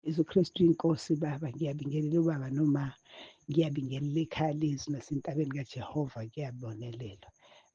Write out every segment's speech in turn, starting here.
Jesu Kristu inkosi baba, ngiyabingelela ubaba noma ngiyabingelela ekhaya lezwi nasentabeni kaJehova kuyabonelela.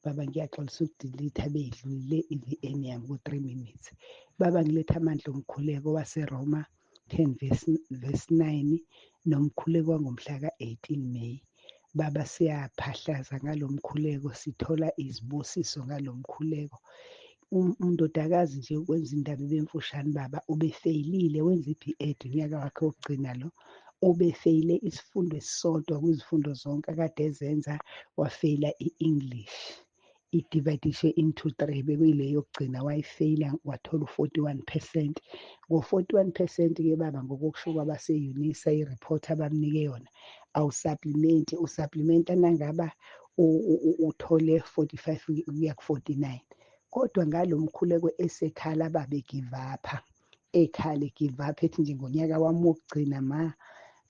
Baba ngiyaxolisa ukudilitha beyidlulile i-VN yami ku-3 minutes. Baba ngiletha amandla omkhuleko waseRoma 10 verse 9 nomkhuleko wangomhla ka-18 Meyi. Baba siyaphahlaza ngalo mkhuleko, sithola izibusiso ngalo mkhuleko. Undodakazi nje ukwenza indaba ebemfushane baba ubefeyilile wenza i-B.Ed unyaka wakhe wokugcina lo. Ubefeyile isifundo esisodwa kwizifundo zonke akade ezenza, wafeyila i-English. Idivayidishe into 3 bekuyile yokugcina wayifeyila wathola u-41%. Ngo-41%-ke baba ngokokusho kwabase-UNISA iriphothi abamnike yona awusaplimenti, usaplimenta nangaba uthole 45 kuya ku-49. Kodwa ngalo mkhuleko esekhala babe give up, ekhala give up ethi nje ngonyaka wami wokugcina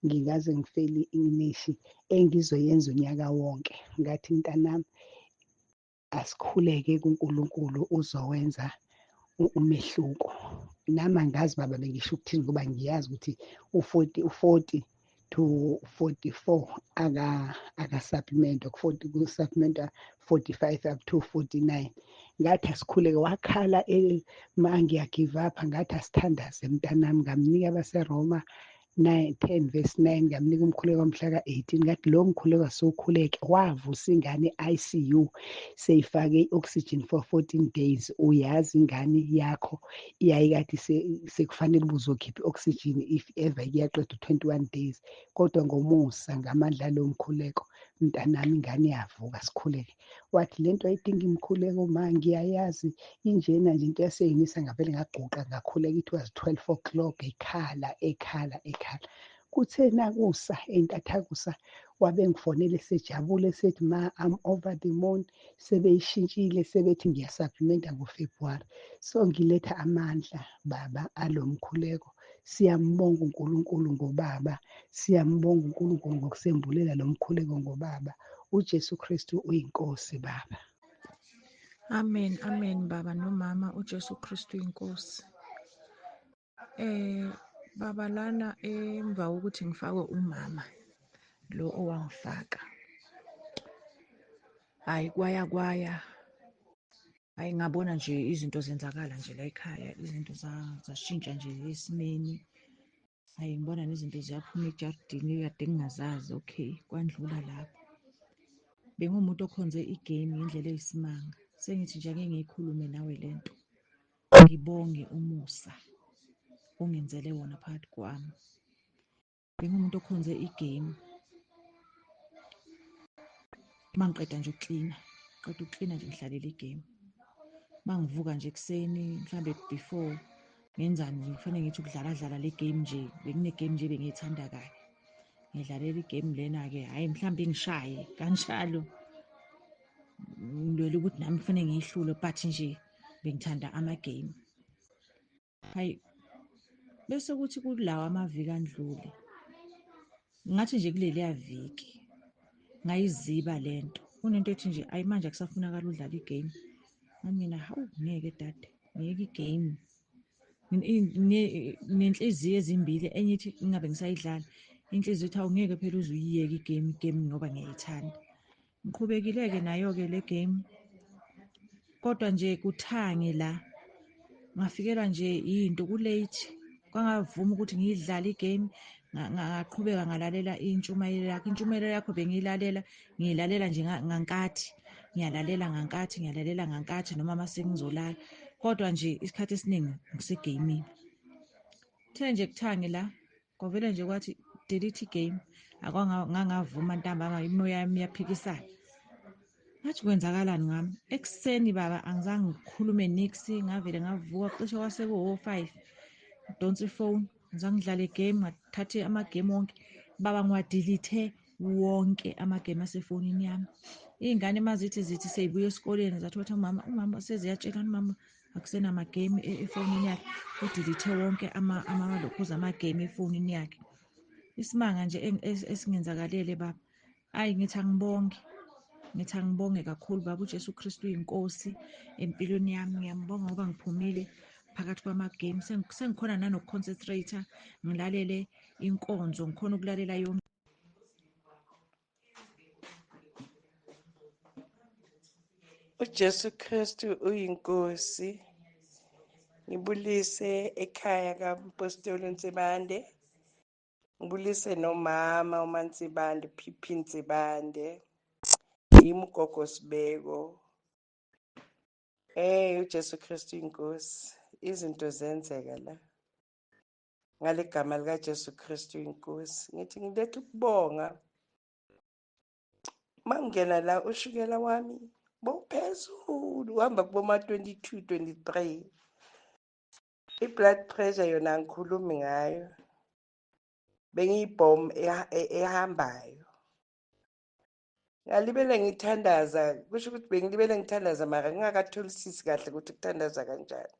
ngingaze ngifeyile i-English engizoyenza unyaka wonke. Ngathi mntanami asikhuleke kuNkulunkulu uzowenza umehluko. Nami angazi baba bengisho ukuthini ngoba ngiyazi ukuthi u-40 to 44 akasaplimenta, kusaplimenta 45 up to 49. Ngathi asikhuleke wakhala ngiyagive up, ngathi asithandaze mntanami, ngamnika abaseRoma 10 verse 9, ngamnika umkhuleko wamhla ka-18. Ngathi lo mkhuleko asiwukhuleke, wavusa ingane i-ICU seyifake i-oxygen for 14 days. Uyazi ingane yakho iyayikade sekufanele ubuzokhipha i-oxygen if ever kuyaqeda 21 days. Kodwa ngomusa ngamandla alo mkhuleko mntanami ingane yavuka, sikhuleke. Wathi lento ayidinga imkhuleko ngiyayazi injena nje into yaseyunisa, ngavele ngaguqa ngakhuleka. It was 12 o'clock ekhala. Kuthe nakusa entathakusa wabe ngifonele sejabule sethi I'm over the moon, sebeyishintshile sebethi ngiyasaplimenta ngoFebruwari. So ngiletha amandla baba alo mkhuleko. Siyambonga uNkulunkulu ngobaba, siyambonga uNkulunkulu ngokusembulela lo mkhuleko ngobaba. uJesu Kristu uyinkosi baba. Amen, amen baba nomama, uJesu Kristu inkosi. Baba lana emva ukuthi ngifakwe umama lo owangifaka, hayi kwaya hayi ngabona nje izinto zenzakala nje la ekhaya, izinto zashintsha nje esimeni. Hayi ngibona nezinto ziyaphuma ejardini kade ngingazazi. Okay, kwandlula lapho. Bengumuntu okhonze igame ngendlela eyisimanga. Sengithi nje ake ngiyikhulume nawe lento, ngibonge umusa ungenzele wona phakathi kwami. Bengumuntu okhonze igame, mangiqeda nje ukuklina nje ngihlalela igame. Mangivuka nje ekuseni mhlambe before ngenzani nje kufanele ngithi ukudlala le game nje, bekune game nje bengiyithanda kabi. Ngidlalela igame lena-ke, hhayi mhlambe ingishaye kanjalo, ngilwela ukuthi nami kufanele ngiyihlule, but nje bengithanda amagame. Hayi bese kuthi kulawa amaviki andlule, ngathi nje kuleliya viki ngayiziba lento. Kunento ethi nje ayi manje akusafunakala udlala igame. Mina hawu ngeke dade, ngiyeke igame. Nenhliziyo ezimbili, enye ithi ingabe ngisayidlala, inhliziyo ithi awu ngeke phela uze uyiyeke igame ngoba ngiyayithanda. Ngiqhubekile-ke nayo-ke le game, kodwa nje kuthange la ngafikelwa nje into ku-late. Kwangavuma ukuthi ngiyidlale igame, ngaqhubeka ngalalela intshumayelo yakho. Intshumayelo yakho bengiyilalela, ngiyilalela nje ngankathi, ngiyalalela ngankathi noma mase ngizolala. Kodwa nje isikhathi esiningi ngisegamini. Kuthe nje kuthange la kwavele nje kwathi delete igame. Ngangavuma ntambama, imoya yami iyaphikisana. Ngathi kwenzakalani ngami? Ekuseni baba angizange ngikhulume niksi, ngavele ngavuka cishe kwase ku-5 ngidonsa ifoni, ngizange ngidlale igame, ngathatha amagame wonke baba, ngiwadilithe wonke amagame asefonini yami. Iy'ngane mazithi seyibuya esikoleni zathi wathi umama seziyatshelana umama akusenamagame efonini yakhe, udilithe wonke amalokhuza amagame efonini yakhe. Isimanga nje esingenzakalele baba. Ayi ngithi angibonge kakhulu baba, uJesu Kristu uyinkosi empilweni yami. Ngiyambonga ngoba ngiphumile phakathi kwama-game. Sengikhona nanoku-concentrate-a, ngilalele inkonzo, ngikhona ukulalela yonke. uJesu Kristu uyinkosi. Ngibulise ekhaya kaMpostoli Nsibande. Ngibulise nomama uMansibande, Phiphi Nsibande. Yimi ugogo Sibeko. uJesu Kristu inkosi. Izinto zenzeka la. Ngale gama likaJesu Kristu inkosi. Ngithi ngiletha ukubonga. Mangena la ushukela wami bophezulu uhamba kuboma 22 23. I-blood pressure yona angikhulumi ngayo. Bengiyibhomu ehambayo. Ngalibele ngithandaza, kusho ukuthi bengilibele ngithandaza mara ngingakatholisisi kahle ukuthi kuthandaza kanjani.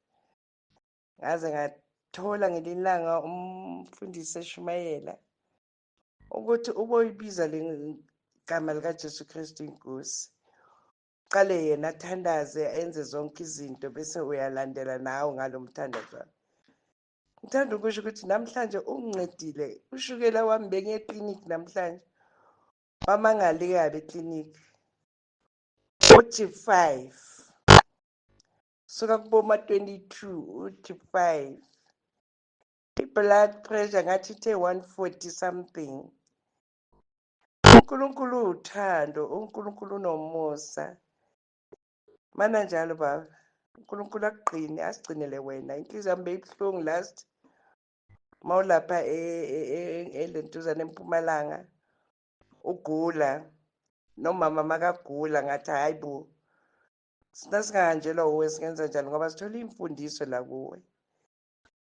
Ngaze ngathola ngelilanga umfundisi eShumayela ukuthi uboyibiza le gama likaJesu Kristu inkosi. Qale yena athandaze enze zonke izinto bese uyalandela nawe ngalomthandazo. Ngithanda ukusho ukuthi namhlanje ungincedile. Ushukela wami bengiye eklinikhi namhlanje. Wamangale kabi eklinikhi. Uthi 5. Suka kuboma 22 uthi 5. I-blood pressure ngathi ithe 140 something. uNkulunkulu uthando, uNkulunkulu unomusa. Mana njalo baba. uNkulunkulu aqine, asigcinele wena. Inhliziyo yami beyibuhlungu last. Mawulapha elentuzana eMpumalanga. Ugula. Nomama makagula ngathi hayibo. Singahanjelwa uwe singenza njani ngoba sithola imfundiso la kuwe.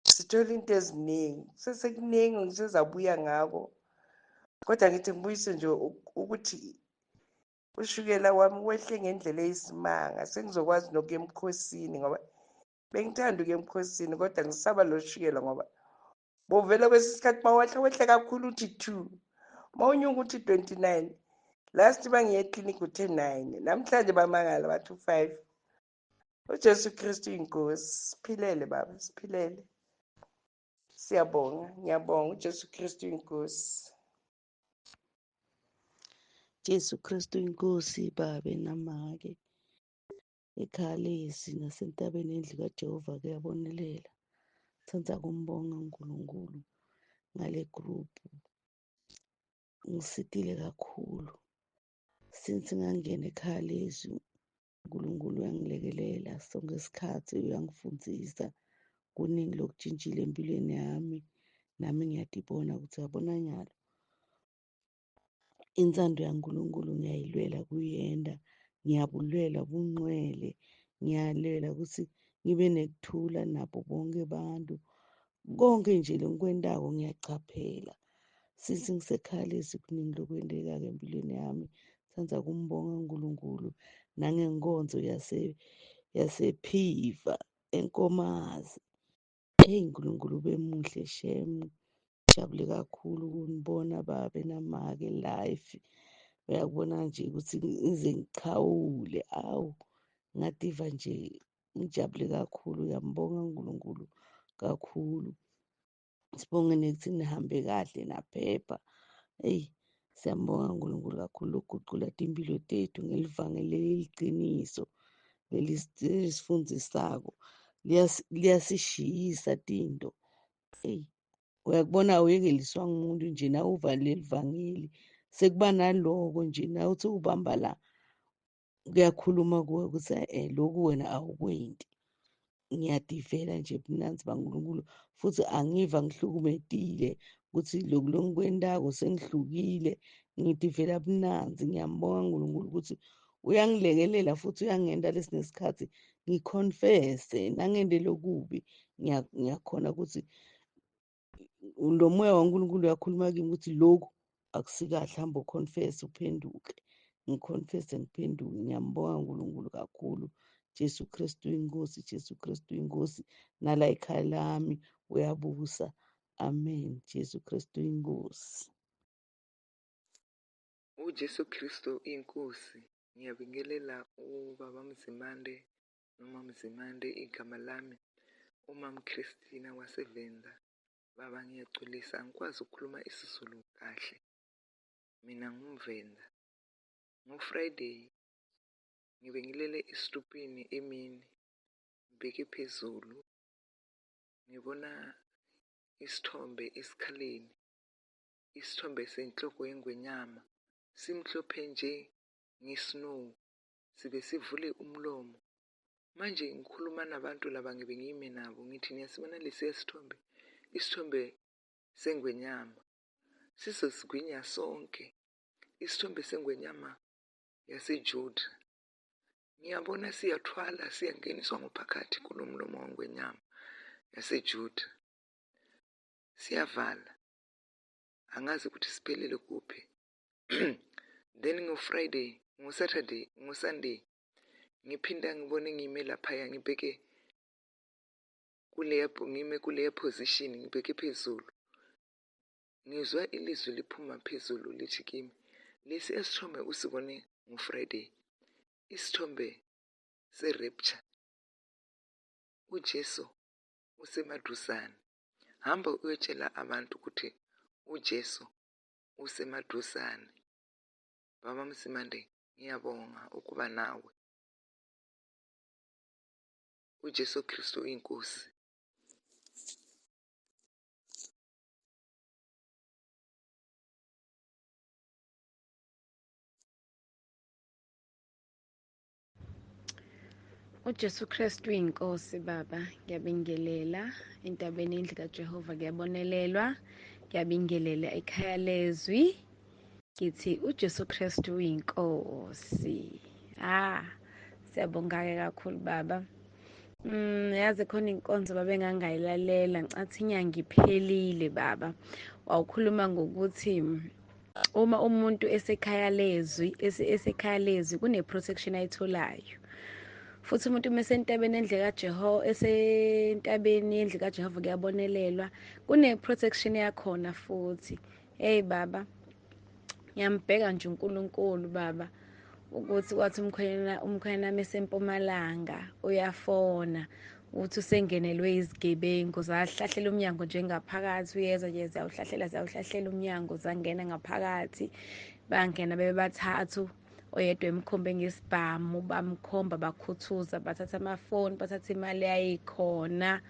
Sithola into eziningi. Sesekuningi ngisezabuya ngako. Kodwa ngithi ngibuyise nje ukuthi ushukela wami wehle ngendlela eyisimanga. Sengizokwazi nokuya emkhosini ngoba bengithanda ukuya emkhosini kodwa ngisaba lo shukela ngoba bovela kwesisikhathi wehle kakhulu uthi 2. Mawunyuka uthi 29. Last bangiye eklinikhi uthe 9. Namhlanje bamangala bathi 5. uJesu Kristu inkosi. Siphilele baba, siphilele. Siyabonga, ngiyabonga uJesu Kristu inkosi. Jesu Kristu inkosi babe namake. Ekhalezi nasentabeni endlu kaJehova kuyabonelela. Senza kumbonga uNkulunkulu ngale group. Ngisitile kakhulu. Since ngangena ekhalezi uNkulunkulu uyangilekelela sonke isikhathi uyangifundzisa. Kuningi lokujintshile empilweni yami. Nami ngiyadibona ukuthi yabona nyalo. Inzando yaNkulunkulu ngiyayilwela kuyenda. Ngiyabulwela ubungcwele. Ngiyalwela ukuthi ngibe nekuthula nabo bonke abantu. Konke nje lengikwendako ngiyachaphela. Since ngisekhalezi kuningi lokwendeka-ke empilweni yami. Senza kumbonga uNkulunkulu nangenkonzo yasePhiva eNkomazi. uNkulunkulu bemuhle shemu. Jabule kakhulu ukunibona babe namake live. Uyakubona nje ukuthi ngize ngichawule. Awu, ngativa nje ngijabule kakhulu. Uyambonga uNkulunkulu kakhulu. Sibonge nekuthi nihambe kahle naphepha. Siyambonga uNkulunkulu kakhulu lokugucula timpilo tethu ngelivangeli leliciniso lelisifundisako. Liyasishiyisa tinto. Uyakubona awuyekeliswa ngumuntu nje na uva leli vangeli. Sekuba naloko nje na uthi ubamba la. Kuyakhuluma kuwe ukuthi lokhu wena awukwenti. Ngiyadivela nje mnanzi baNkulunkulu futhi angiva ngihlukumekile ukuthi lokhu longikwendako sengihlukile. Ngidivela mnanzi. Ngiyambonga uNkulunkulu ukuthi uyangilekelela futhi uyangenda lesinesikhathi ngiconfesse nangende lokubi. Ngiyakhona ukuthi lo moya waNkulunkulu uyakhuluma kimi ukuthi lokhu akusikahle, hamba uconfess uphenduke. Ngiconfesse ngiphenduke. Ngiyambonga uNkulunkulu kakhulu. Jesu Kristu inkosi, Jesu Kristu inkosi. Nala ekhaya lami uyabusa. Amen. Jesu Kristu inkosi. uJesu Kristu inkosi. Ngiyabingelela ubaba Mzimande noma Mzimande igama lami. uMam Christina waseVenda. Baba ngiyaxolisa angikwazi ukukhuluma isiZulu kahle. Mina ngumVenda. NgoFriday ngibe ngilele esitupini emini, ngibheke phezulu, ngibona isithombe esikhaleni, isithombe senhloko yengwenyama, simhlophe nje nge-snow, sibe sivule umlomo. Manje ngikhuluma nabantu laba ngibe ngime nabo ngithi niyasibona lesiya sithombe, isithombe sengwenyama, sizosigwinya sonke, isithombe sengwenyama yaseJuda. Ngiyabona siyathwala siyangeniswa ngophakathi kulo mlomo wengwenyama yaseJuda. Siyavala, angazi ukuthi siphelele kuphi. Then ngoSunday, ngiphinda ngibone ngime laphaya ngibheke ngime kuleya position, ngibheke phezulu. Ngizwa ilizwi liphuma phezulu lithi kimi, lesi esithombe usibone ngoFriday, isithombe se-rapture. uJesu usemaduzane. Hamba uyotshela abantu ukuthi uJesu usemaduzane. Baba Mzimande, ngiyabonga ukuba nawe. uJesu Kristu uyinkosi. uJesu Kristu uyinkosi baba, ngiyabingelela entabeni endlu kaJehova, ngiyabonelelwa, ngiyabingelela ekhaya lezwi, ngithi uJesu Kristu uyinkosi. Siyabonga-ke kakhulu baba. Yazi khona inkonzo baba engangayilalela ngicathi inyanga iphelile baba, wawukhuluma ngokuthi uma umuntu esekhaya lezwi kune-protection ayitholayo. Futhi umuntu mesentabeni esentabeni endlu kaJehova kuyabonelelwa, kune-protection yakhona futhi. Hey baba, ngiyambheka nje uNkulunkulu baba, ukuthi wathi umkhwena mesempumalanga uyafona, uthi usengenelwe izigebengu, zahlahlela umnyango njengaphakathi, uyeza nje zawuhlahlela umnyango, zangena ngaphakathi, bangena bebathathu. Oyedwa emkhombe ngesibhamu, bamkhomba, bakhuthuza, bathatha amafoni, bathatha imali yayikhona,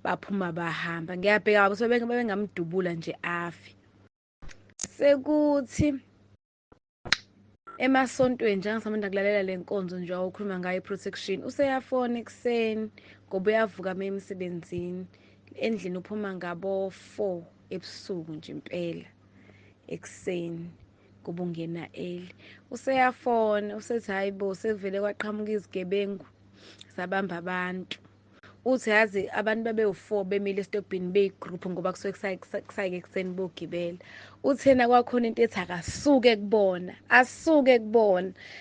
baphuma bahamba. Ngiyabheka ukuthi bebengamdubula nje afi. Sekuthi emasontweni njengasamanda kulalela le nkonzo nje wawukhuluma ngayo i-protection, useyafona ekuseni ngoba uyavuka uma emsebenzini. Endlini uphuma ngabo 4 ebusuku nje impela ekuseni kuba ungena early. Useyafona, usethi hayi bo, sekuvele kwaqhamuka izigebengu zabamba abantu. Uthi yazi abantu babe-4 bemile esitobhini beyi-group ngoba kusuke kusayike ekuseni bogibela. Uthi yena kwakhona into ethi akasuke kubona,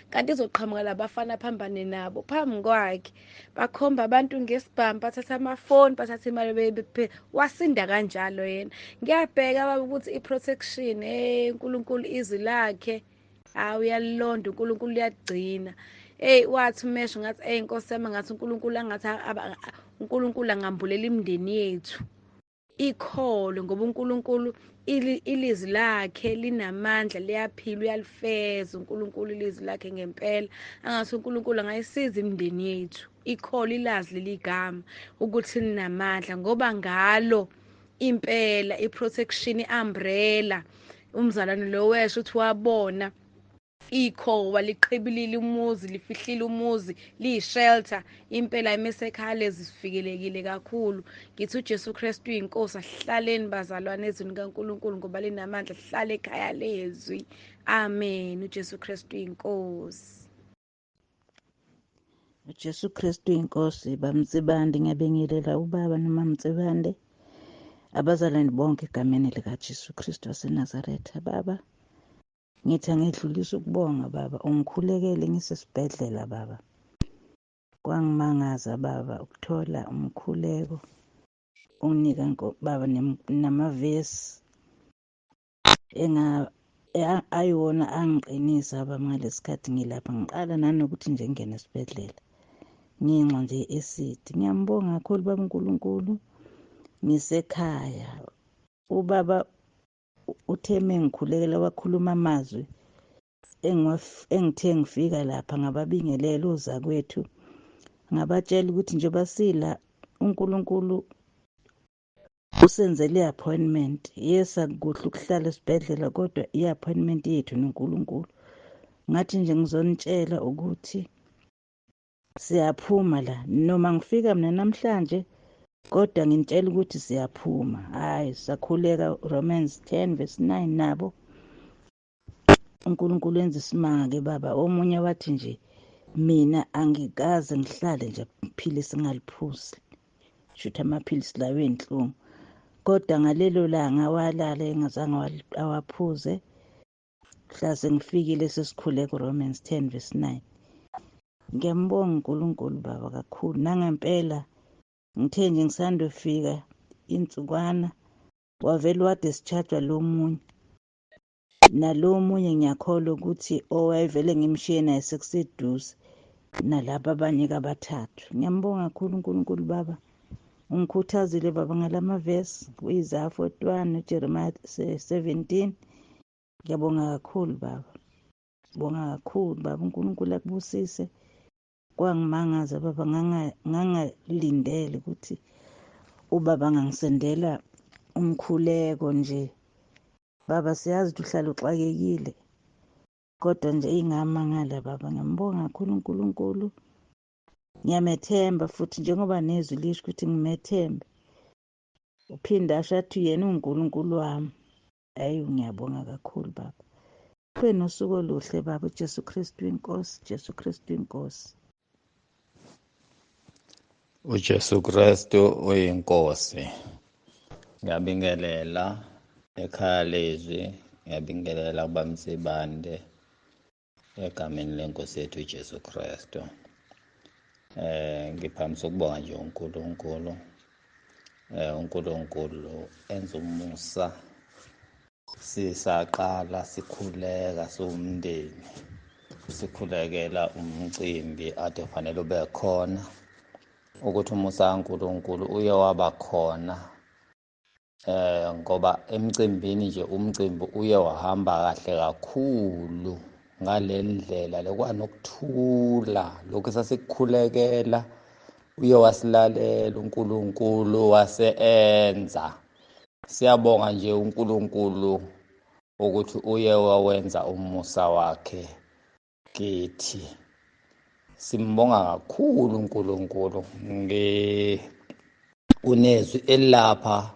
kanti izoqhamuka labafana phambane nabo phambi kwakhe, bakhomba abantu ngesibhamu, bathatha amafoni, bathatha imali wasinda kanjalo yena. Ngiyabheka baba ukuthi i-protection, uNkulunkulu izwi lakhe uyalilonda, uNkulunkulu uyagcina. Wathi umesho ngathi Nkosi yami, ngathi uNkulunkulu angambulela imindeni yethu ikholwe, ngoba uNkulunkulu ilizwi lakhe linamandla, liyaphila, uyalifeza uNkulunkulu ilizwi lakhe ngempela. Angathi uNkulunkulu angayisiza imindeni yethu ikholwe, ilazi leli gama ukuthi linamandla, ngoba ngalo impela i-protection, i-umbrella, umzalwane lo wesho uthi wabona ikhowa liqhibilile umuzi, lifihlile umuzi, liyi-shelter. Impela emesekhaya lezi sivikelekile kakhulu. Ngithi uJesu Kristu uyinkosi. Asihlaleni bazalwane ezweni kaNkulunkulu ngoba linamandla, sihlale ekhaya lezwi. Amen. uJesu Kristu uyinkosi. uJesu Kristu uyinkosi. BaMtsibande, ngiyabingelela ubaba noMamtsibande, abazalwane bonke egameni likaJesu Kristu waseNazaretha. Baba, ngithi angidlulisa ukubonga baba, ungikhulekele ngisesibhedlela baba. Kwangimangaza baba ukuthola umkhuleko unginika baba namavesi ayiwona angiqinisa baba. Ngalesi sikhathi ngilapha ngiqala nanokuthi nje ngingene esibhedlela, nginxa nje esidi. Ngiyambonga kakhulu baba uNkulunkulu, ngisekhaya. Ubaba uthe mengikhulekela wakhuluma amazwi engithe ngifika lapha ngababingelela ozakwethu, ngabatshela ukuthi njengoba sila uNkulunkulu usenzele i-appointment. Yes, akukuhle ukuhlala esibhedlela kodwa i-appointment yethu noNkulunkulu. Ngathi nje ngizonitshela ukuthi siyaphuma la, noma ngifika mina namhlanje kodwa nginitshela ukuthi siyaphuma. Hhayi, sakhuleka Romans 10:9 nabo uNkulunkulu enza isimanga-ke baba. Omunye wathi nje mina angikaze ngihlale nje iphilisi ngaliphuzi, shuthi amaphilisi lawo enhlungu, kodwa ngalelo langa walala engazange awaphuze. Mhla sengifikile sesikhuleka uRomans 10:9. Ngiyambonga uNkulunkulu baba kakhulu. Nangempela ngithe nje ngisandofika insukwana wavele wadischarge lo munye, nalo munye ngiyakholwa ukuthi owayevele ngimshiye naye sekuseduze nalabo abanye-ke abathathu. Ngiyambonga kakhulu uNkulunkulu baba. Ungikhuthazile baba ngalamavesi u-Isaiah 41 uJeremiah 17. Ngiyabonga kakhulu baba. Ngibonga kakhulu baba. uNkulunkulu akubusise. Kwangimangaza baba, ngangalindele ukuthi ubaba angangisendela umkhuleko nje. Baba siyazi ukuthi uhlala uxakekile, kodwa nje ingamangala baba. Ngiyambonga kakhulu uNkulunkulu. Ngiyamethemba futhi njengoba nezwi lisho ukuthi ngimethembe. Uphinde asho athi yena uNkulunkulu wami. Hayi, ngiyabonga kakhulu baba. Kube nosuku oluhle baba. uJesu Kristu inkosi, Jesu Kristu inkosi. uJesu Kristu uyinkosi. Ngiyabingelela ekhaya lezwi, ngiyabingelela kubaMsibande egameni lenkosi yethu uJesu Kristu. Ngiphakamisa ukubonga nje uNkulunkulu. uNkulunkulu enza umusa, sisaqala sikhuleka siwumndeni, sikhulekela umcimbi ade fanele ube khona, ukuthi umusa kaNkulunkulu uye waba khona. Ngoba emcimbini nje umcimbi uye wahamba kahle kakhulu ngaleli ndlela lekwanokuthula lokhu sasikukhulekela. Uye wasilalela uNkulunkulu wase-enza. Siyabonga nje uNkulunkulu ukuthi uye wawenza umusa wakhe kithi. Simbonga kakhulu uNkulunkulu. Unezwi elapha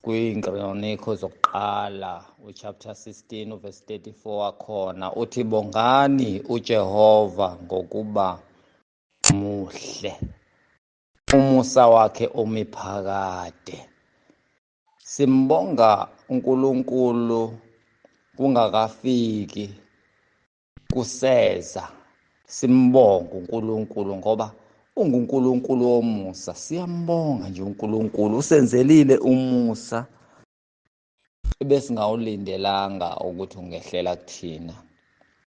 kwiNkroniko zokuqala chapter 16 verse 34 wakhona uthi bongani uJehova ngokuba muhle, umusa wakhe omiphakade. Simbonga uNkulunkulu kungakafiki kuseza. Simbonga uNkulunkulu ngoba unguNkulunkulu womusa. Siyambonga nje uNkulunkulu usenzelile umusa ebesingawulindelanga ukuthi ungehlela kuthina.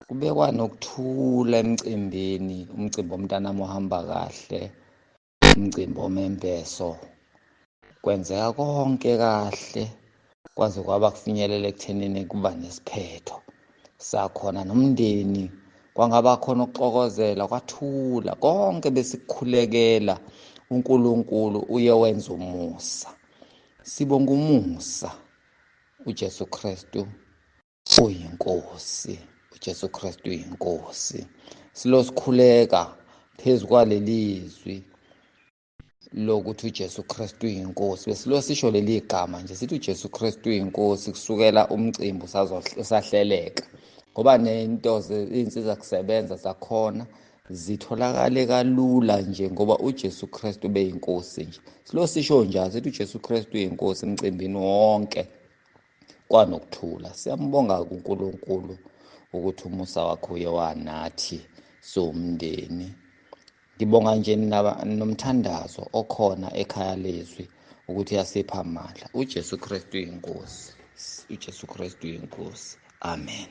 Kube kwanokuthula emcimbini, umcimbi womntanami ohamba kahle, umcimbi omembeso. Kwenzeka konke kahle kwaze kwaba kufinyelela ekuthenini kuba nesiphetho sakhona nomndeni. Kwangaba khona ukuxokozela, kwathula konke besikukhulekela. uNkulunkulu uye wenza umusa. Sibonga umusa. uJesu Kristu uyinkosi. uJesu Kristu uyinkosi. Silosikhuleka phezu kwalelizwi lokuthi uJesu Kristu uyinkosi. Besilosisho leli gama nje sithi uJesu Kristu uyinkosi kusukela umcimbi usahleleka. Ngoba nento izinsiza kusebenza zakhona zitholakale kalula nje ngoba uJesu Kristu beyinkosi nje. Silosisho njalo sithi uJesu Kristu uyinkosi emcimbini wonke kwanokuthula. Siyambonga uNkulunkulu ukuthi umusa wakhe uye wanathi somndeni. Ngibonga nje nomthandazo okhona ekhaya lezwi ukuthi yasipha amandla. uJesu Kristu uyinkosi. uJesu Kristu uyinkosi. Amen.